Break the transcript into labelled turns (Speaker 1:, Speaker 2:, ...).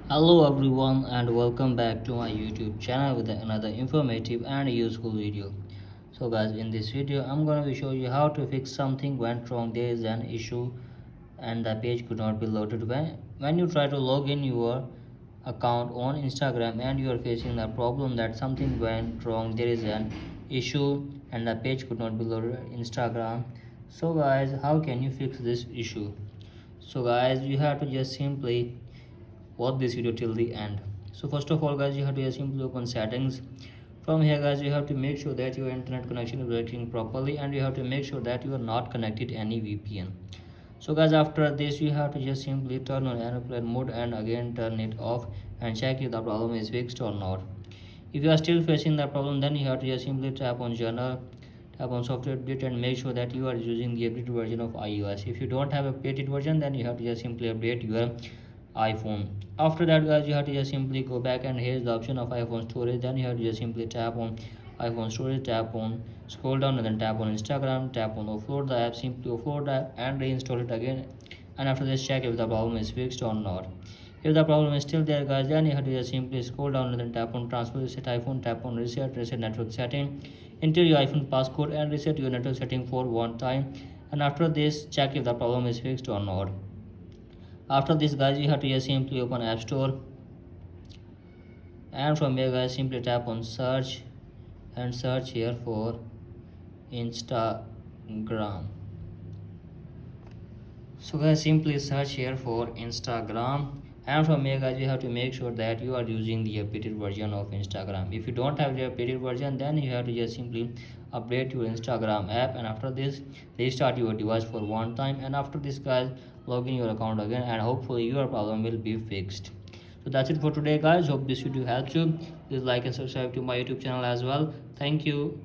Speaker 1: Hello everyone and welcome back to my YouTube channel with another informative and useful video. So guys, in this video I'm going to show you how to fix something went wrong. There is an issue and the page could not be loaded when you try to log in your account on Instagram and you are facing the problem that something went wrong. There is an issue and the page could not be loaded on Instagram. So guys, how can you fix this issue? So guys, you have to just simply watch this video till the end. So first of all guys, you have to just simply open settings. From here guys, you have to make sure that your internet connection is working properly and you have to make sure that you are not connected any VPN. So guys, after this you have to just simply turn on airplane mode and again turn it off and check if the problem is fixed or not. If you are still facing the problem, then you have to just simply tap on journal, tap on software update and make sure that you are using the updated version of iOS. If you don't have updated version, then you have to just simply update your iPhone. After that guys, you have to just simply go back and here's the option of iPhone storage. Then you have to just simply tap on iPhone storage, tap on scroll down and then tap on Instagram, tap on offload the app, simply offload the app and reinstall it again. And after this, check if the problem is fixed or not. If the problem is still there guys, then you have to just simply scroll down and then tap on transfer reset iPhone, tap on reset network setting, enter your iPhone passcode and reset your network setting for one time. And after this, check if the problem is fixed or not. After this guys, you have to just simply open App Store and from here guys, simply tap on search and search here for Instagram. So guys, simply search here for Instagram and from here guys, you have to make sure that you are using the updated version of Instagram. If you don't have the updated version, then you have to just simply update your Instagram app and after this restart your device for one time and after this guys, log in your account again and hopefully your problem will be fixed. So that's it for today guys. Hope this video helps you. Please like and subscribe to my YouTube channel as well. Thank you.